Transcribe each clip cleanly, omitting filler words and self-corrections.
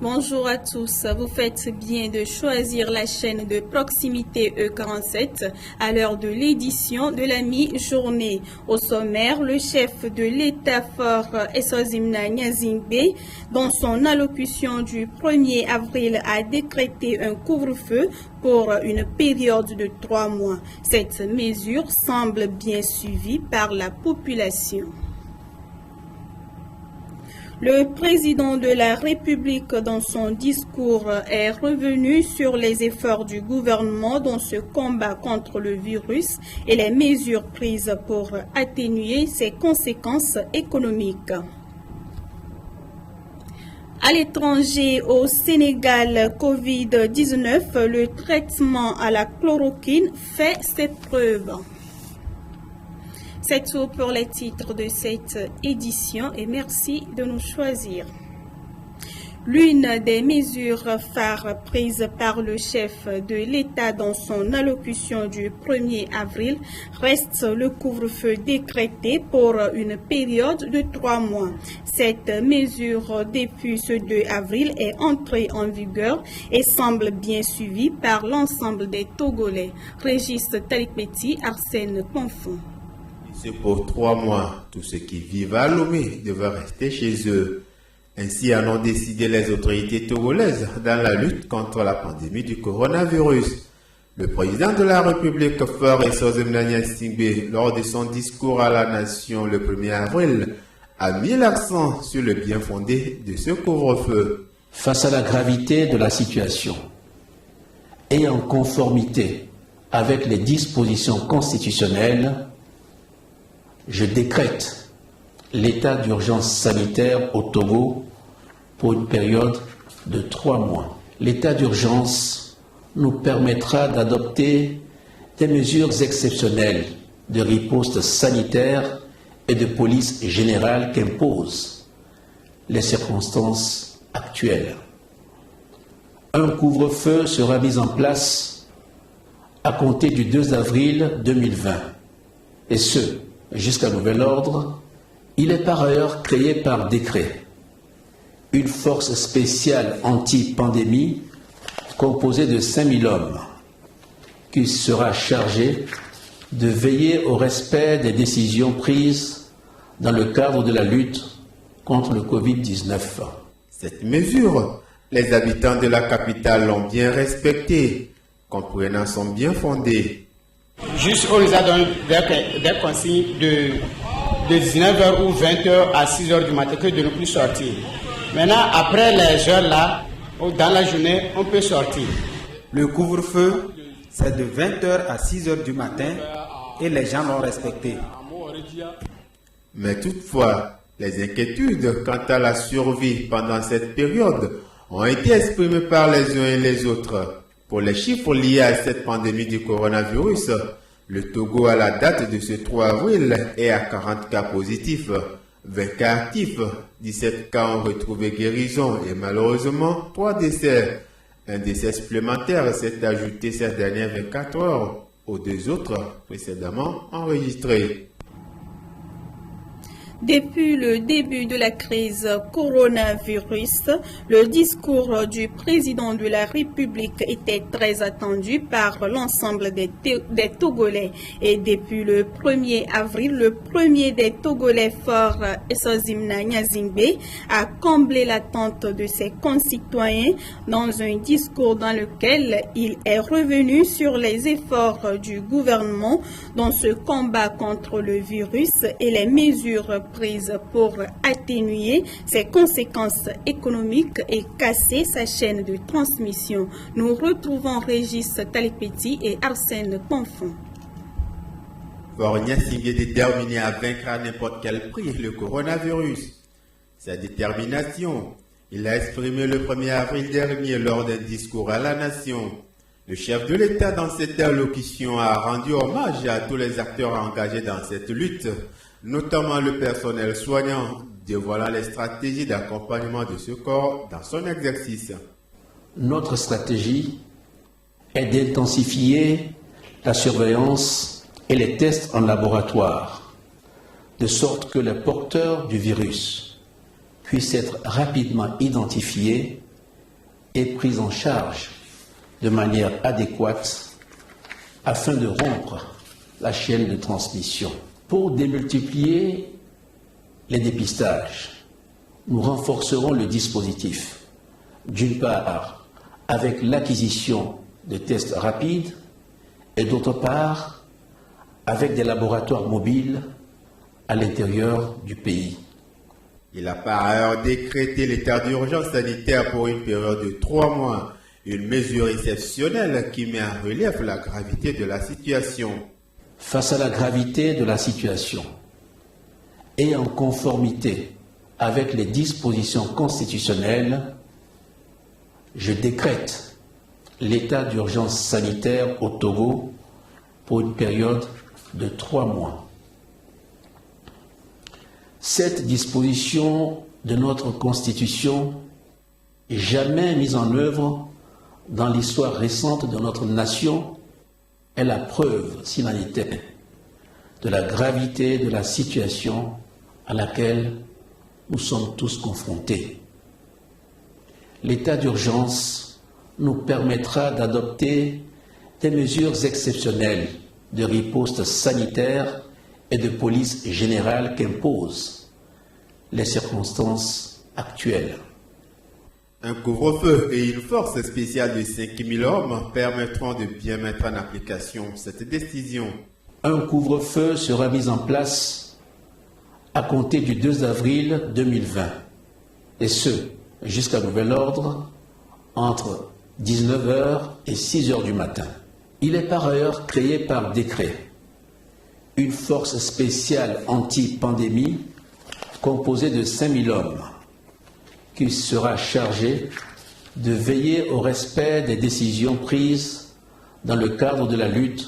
Bonjour à tous, vous faites bien de choisir la chaîne de proximité E47 à l'heure de l'édition de la mi-journée. Au sommaire, le chef de l'État fort Essozimna Nyazingbe, dans son allocution du 1er avril, a décrété un couvre-feu pour une période de 3 mois. Cette mesure semble bien suivie par la population. Le président de la République, dans son discours, est revenu sur les efforts du gouvernement dans ce combat contre le virus et les mesures prises pour atténuer ses conséquences économiques. À l'étranger, au Sénégal, Covid-19, le traitement à la chloroquine fait ses preuves. C'est tout pour les titres de cette édition et merci de nous choisir. L'une des mesures phares prises par le chef de l'État dans son allocution du 1er avril reste le couvre-feu décrété pour une période de 3 mois. Cette mesure, depuis ce 2 avril, est entrée en vigueur et semble bien suivie par l'ensemble des Togolais. Régis Talikpeti, Arsène Ponfon. C'est pour 3 mois. Tous ceux qui vivent à Lomé doivent rester chez eux. Ainsi en ont décidé les autorités togolaises dans la lutte contre la pandémie du coronavirus. Le président de la République, Faure Essozimna Nyazingbe, lors de son discours à la nation le 1er avril, a mis l'accent sur le bien fondé de ce couvre-feu. Face à la gravité de la situation et en conformité avec les dispositions constitutionnelles, je décrète l'état d'urgence sanitaire au Togo pour une période de 3 mois. L'état d'urgence nous permettra d'adopter des mesures exceptionnelles de riposte sanitaire et de police générale qu'imposent les circonstances actuelles. Un couvre-feu sera mis en place à compter du 2 avril 2020, et ce, jusqu'à nouvel ordre. Il est par ailleurs créé par décret une force spéciale anti-pandémie composée de 5000 hommes qui sera chargée de veiller au respect des décisions prises dans le cadre de la lutte contre le Covid-19. Cette mesure, les habitants de la capitale l'ont bien respectée, comprenant son bien fondé. Juste, on nous a donné des consignes de 19h ou 20h à 6h du matin que de ne plus sortir. Maintenant, après les heures là, dans la journée, on peut sortir. Le couvre-feu, c'est de 20h à 6h du matin et les gens l'ont respecté. Mais toutefois, les inquiétudes quant à la survie pendant cette période ont été exprimées par les uns et les autres. Pour les chiffres liés à cette pandémie du coronavirus, le Togo à la date de ce 3 avril est à 40 cas positifs, 20 cas actifs, 17 cas ont retrouvé guérison et malheureusement 3 décès. Un décès supplémentaire s'est ajouté ces dernières 24 heures aux 2 autres précédemment enregistrés. Depuis le début de la crise coronavirus, le discours du président de la République était très attendu par l'ensemble des Togolais. Et depuis le 1er avril, le premier des Togolais forts, Essozimna Nyazingbe, a comblé l'attente de ses concitoyens dans un discours dans lequel il est revenu sur les efforts du gouvernement dans ce combat contre le virus et les mesures prises pour atténuer ses conséquences économiques et casser sa chaîne de transmission. Nous retrouvons Régis Talikpeti et Arsène Ponfon. Faure Nyazingbe est déterminé à vaincre à n'importe quel prix le coronavirus. Sa détermination, il l'a exprimé le 1er avril dernier lors d'un discours à la nation. Le chef de l'État, dans cette allocution, a rendu hommage à tous les acteurs engagés dans cette lutte, notamment le personnel soignant, dévoilant les stratégies d'accompagnement de ce corps dans son exercice. Notre stratégie est d'intensifier la surveillance et les tests en laboratoire, de sorte que les porteurs du virus puissent être rapidement identifiés est prise en charge de manière adéquate afin de rompre la chaîne de transmission. Pour démultiplier les dépistages, nous renforcerons le dispositif, d'une part avec l'acquisition de tests rapides et d'autre part avec des laboratoires mobiles à l'intérieur du pays. Il a par ailleurs décrété l'état d'urgence sanitaire pour une période de 3 mois, une mesure exceptionnelle qui met en relief la gravité de la situation. Face à la gravité de la situation et en conformité avec les dispositions constitutionnelles, je décrète l'état d'urgence sanitaire au Togo pour une période de 3 mois. Cette disposition de notre Constitution, jamais mise en œuvre dans l'histoire récente de notre nation, est la preuve, s'il en était, de la gravité de la situation à laquelle nous sommes tous confrontés. L'état d'urgence nous permettra d'adopter des mesures exceptionnelles de riposte sanitaire et de police générale qu'imposent les circonstances actuelles. Un couvre-feu et une force spéciale de 5000 hommes permettront de bien mettre en application cette décision. Un couvre-feu sera mis en place à compter du 2 avril 2020, et ce, jusqu'à nouvel ordre, entre 19h et 6h du matin. Il est par ailleurs créé par décret une force spéciale anti-pandémie composée de 5000 hommes qui sera chargée de veiller au respect des décisions prises dans le cadre de la lutte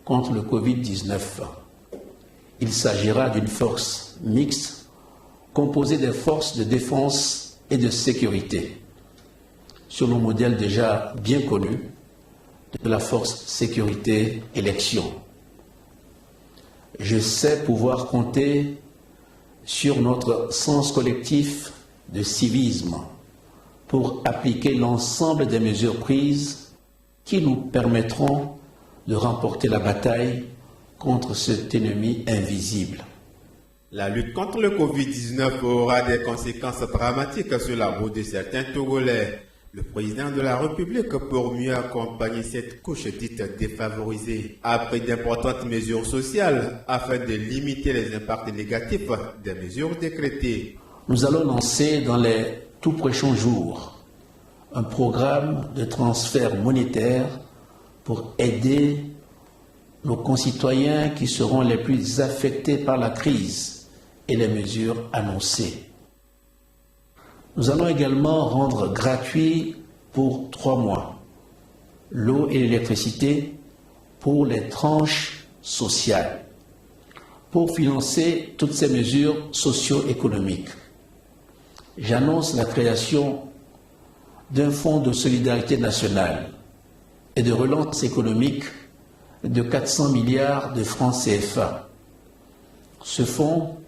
contre le Covid-19. Il s'agira d'une force mixte composée des forces de défense et de sécurité, sur le modèle déjà bien connu de la force sécurité élection. Je sais pouvoir compter sur notre sens collectif de civisme pour appliquer l'ensemble des mesures prises qui nous permettront de remporter la bataille contre cet ennemi invisible. La lutte contre le Covid-19 aura des conséquences dramatiques sur la route de certains Togolais. Le président de la République, pour mieux accompagner cette couche dite défavorisée, a pris d'importantes mesures sociales afin de limiter les impacts négatifs des mesures décrétées. Nous allons lancer dans les tout prochains jours un programme de transfert monétaire pour aider nos concitoyens qui seront les plus affectés par la crise et les mesures annoncées. Nous allons également rendre gratuit pour 3 mois l'eau et l'électricité pour les tranches sociales, pour financer toutes ces mesures socio-économiques. J'annonce la création d'un fonds de solidarité nationale et de relance économique de 400 milliards de francs CFA. Ce fonds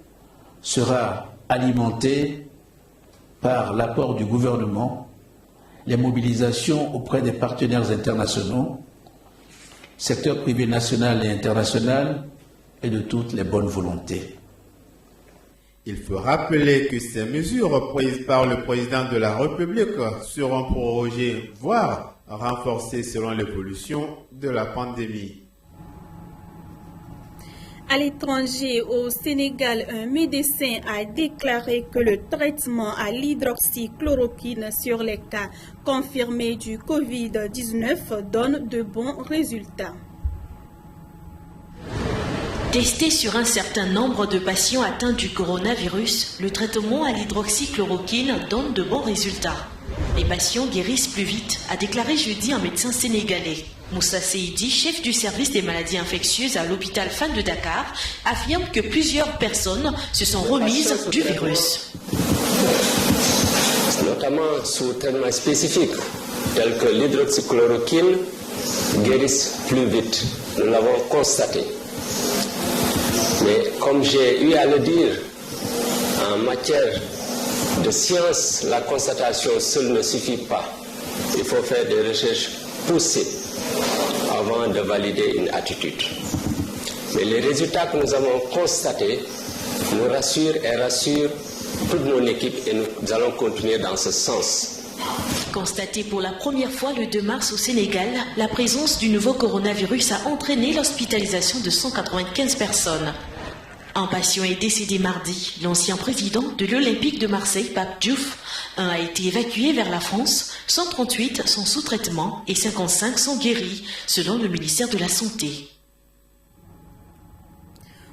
sera alimenté par l'apport du gouvernement, les mobilisations auprès des partenaires internationaux, secteur privé national et international, et de toutes les bonnes volontés. Il faut rappeler que ces mesures prises par le président de la République seront prorogées, voire renforcées selon l'évolution de la pandémie. À l'étranger, au Sénégal, un médecin a déclaré que le traitement à l'hydroxychloroquine sur les cas confirmés du Covid-19 donne de bons résultats. Testé sur un certain nombre de patients atteints du coronavirus, le traitement à l'hydroxychloroquine donne de bons résultats. Les patients guérissent plus vite, a déclaré jeudi un médecin sénégalais. Moussa Seydi, chef du service des maladies infectieuses à l'hôpital Fann de Dakar, affirme que plusieurs personnes se sont remises du virus. Notamment sous traitement spécifique, tel que l'hydroxychloroquine, guérissent plus vite. Nous l'avons constaté. Mais comme j'ai eu à le dire, en matière de science, la constatation seule ne suffit pas. Il faut faire des recherches poussées avant de valider une attitude. Mais les résultats que nous avons constatés nous rassurent et rassurent toute mon équipe et nous allons continuer dans ce sens. Constaté pour la première fois le 2 mars au Sénégal, la présence du nouveau coronavirus a entraîné l'hospitalisation de 195 personnes. Un patient est décédé mardi. L'ancien président de l'Olympique de Marseille, Pape Diouf, a été évacué vers la France. 138 sont sous traitement et 55 sont guéris, selon le ministère de la Santé.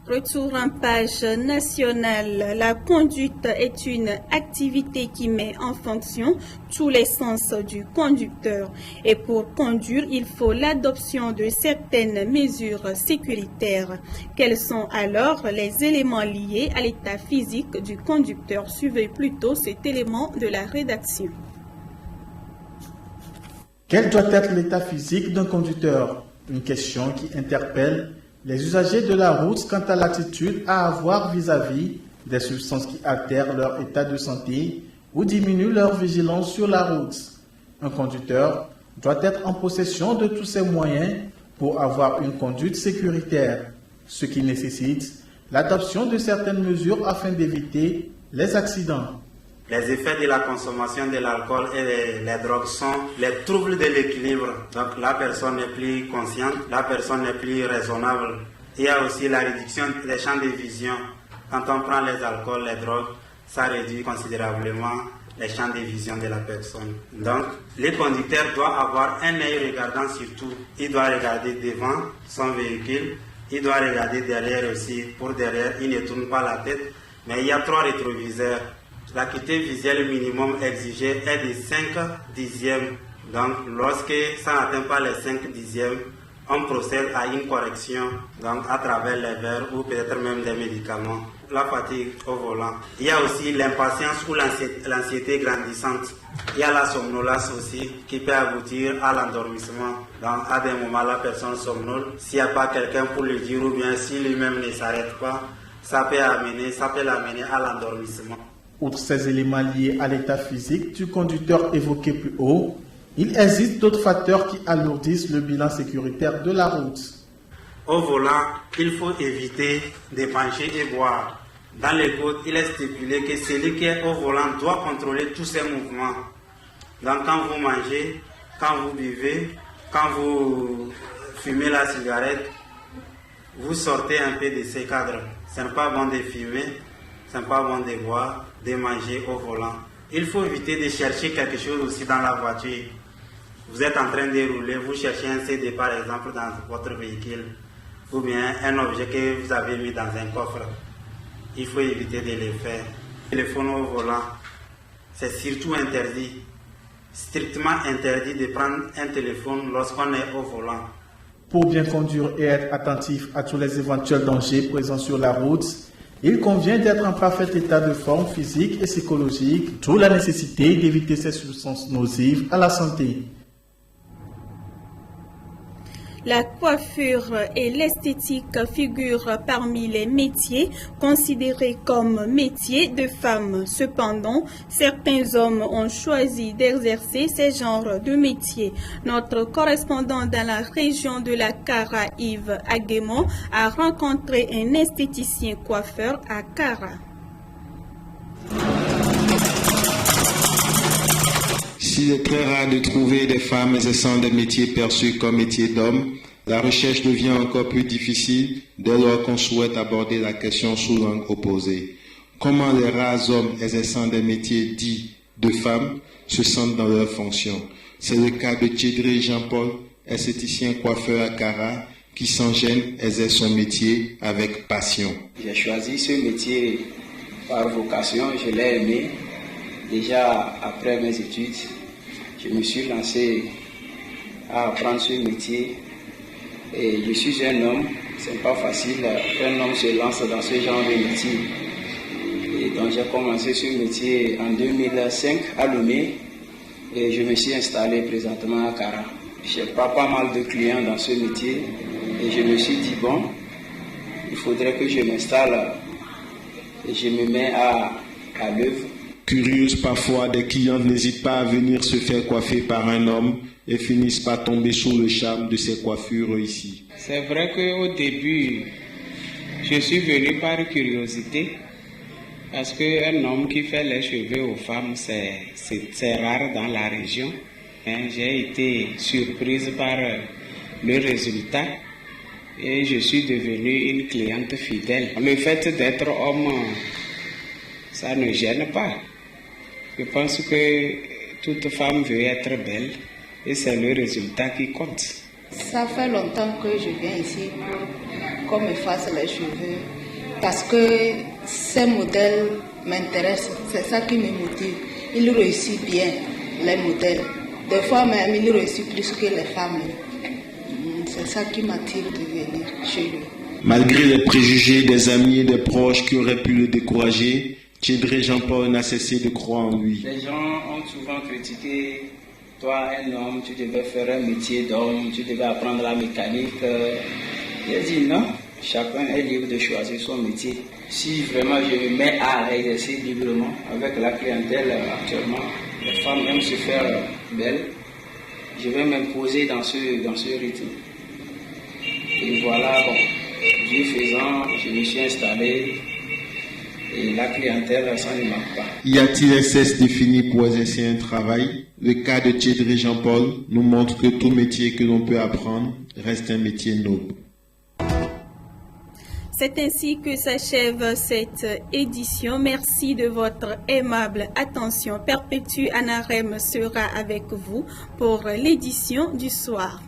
Retour en page nationale. La conduite est une activité qui met en fonction tous les sens du conducteur. Et pour conduire, il faut l'adoption de certaines mesures sécuritaires. Quels sont alors les éléments liés à l'état physique du conducteur? Suivez plutôt cet élément de la rédaction. Quel doit être l'état physique d'un conducteur? Une question qui interpelle les usagers de la route quant à l'attitude à avoir vis-à-vis des substances qui altèrent leur état de santé ou diminuent leur vigilance sur la route. Un conducteur doit être en possession de tous ses moyens pour avoir une conduite sécuritaire, ce qui nécessite l'adoption de certaines mesures afin d'éviter les accidents. Les effets de la consommation de l'alcool et les drogues sont les troubles de l'équilibre. Donc la personne n'est plus consciente, la personne n'est plus raisonnable. Il y a aussi la réduction des champs de vision. Quand on prend les alcools, les drogues, ça réduit considérablement les champs de vision de la personne. Donc le conducteur doit avoir un œil regardant sur tout. Il doit regarder devant son véhicule, il doit regarder derrière aussi. Pour derrière, il ne tourne pas la tête, mais il y a 3 rétroviseurs. L'acuité visuelle minimum exigée est de 5 dixièmes. Donc, lorsque ça n'atteint pas les 5 dixièmes, on procède à une correction donc à travers les verres ou peut-être même des médicaments. La fatigue au volant. Il y a aussi l'impatience ou l'anxiété grandissante. Il y a la somnolence aussi qui peut aboutir à l'endormissement. Donc, à des moments, la personne somnole. S'il n'y a pas quelqu'un pour le dire ou bien si lui-même ne s'arrête pas, ça peut l'amener à l'endormissement. Outre ces éléments liés à l'état physique du conducteur évoqué plus haut, il existe d'autres facteurs qui alourdissent le bilan sécuritaire de la route. Au volant, il faut éviter de manger et boire. Dans les codes, il est stipulé que celui qui est au volant doit contrôler tous ses mouvements. Donc quand vous mangez, quand vous buvez, quand vous fumez la cigarette, vous sortez un peu de ces cadres. Ce n'est pas bon de fumer, ce n'est pas bon de boire, de manger au volant. Il faut éviter de chercher quelque chose aussi dans la voiture. Vous êtes en train de rouler, vous cherchez un CD par exemple dans votre véhicule ou bien un objet que vous avez mis dans un coffre. Il faut éviter de le faire. Le téléphone au volant, c'est surtout interdit, strictement interdit de prendre un téléphone lorsqu'on est au volant. Pour bien conduire et être attentif à tous les éventuels dangers présents sur la route, il convient d'être en parfait état de forme physique et psychologique, d'où la nécessité d'éviter ces substances nocives à la santé. La coiffure et l'esthétique figurent parmi les métiers considérés comme métiers de femmes. Cependant, certains hommes ont choisi d'exercer ces genres de métiers. Notre correspondant dans la région de la Kara, Yves Aguemon, a rencontré un esthéticien coiffeur à Kara. S'il est très rare de trouver des femmes exerçant des métiers perçus comme métiers d'hommes, la recherche devient encore plus difficile dès lors qu'on souhaite aborder la question sous l'angle opposé. Comment les rares hommes exerçant des métiers dits de femmes se sentent dans leurs fonctions? C'est le cas de Tchédré Jean-Paul, esthéticien coiffeur à Kara, qui sans gêne exerce son métier avec passion. J'ai choisi ce métier par vocation, je l'ai aimé. Déjà après mes études, je me suis lancé à apprendre ce métier et je suis un homme, c'est pas facile, un homme se lance dans ce genre de métier. Et donc j'ai commencé ce métier en 2005 à Lomé et je me suis installé présentement à Kara. J'ai pas mal de clients dans ce métier et je me suis dit bon, il faudrait que je m'installe et je me mets à l'œuvre. Curieuse parfois, des clientes n'hésitent pas à venir se faire coiffer par un homme et finissent par tomber sous le charme de ces coiffures réussies. C'est vrai qu'au début, je suis venu par curiosité, parce qu'un homme qui fait les cheveux aux femmes, c'est rare dans la région. J'ai été surprise par le résultat et je suis devenue une cliente fidèle. Le fait d'être homme, ça ne gêne pas. Je pense que toute femme veut être belle et c'est le résultat qui compte. Ça fait longtemps que je viens ici pour qu'on me fasse les cheveux parce que ces modèles m'intéressent, c'est ça qui me motive. Ils réussissent bien, les modèles. Des fois même, ils réussissent plus que les femmes. C'est ça qui m'attire de venir chez lui. Malgré les préjugés des amis et des proches qui auraient pu le décourager, Tchédré Jean-Paul n'a cessé de croire en lui. Les gens ont souvent critiqué, toi un homme, tu devais faire un métier d'homme, tu devais apprendre la mécanique. J'ai dit non, chacun est libre de choisir son métier. Si vraiment je me mets à exercer librement avec la clientèle actuellement, les femmes aiment se faire belles, je vais m'imposer dans ce rythme. Et voilà, bon, Dieu faisant, je me suis installé. Et la clientèle, ça ne manque pas. Y a-t-il un cesse défini pour exercer un travail? Le cas de Tchédré Jean-Paul nous montre que tout métier que l'on peut apprendre reste un métier noble. C'est ainsi que s'achève cette édition. Merci de votre aimable attention. Perpétue Anarem sera avec vous pour l'édition du soir.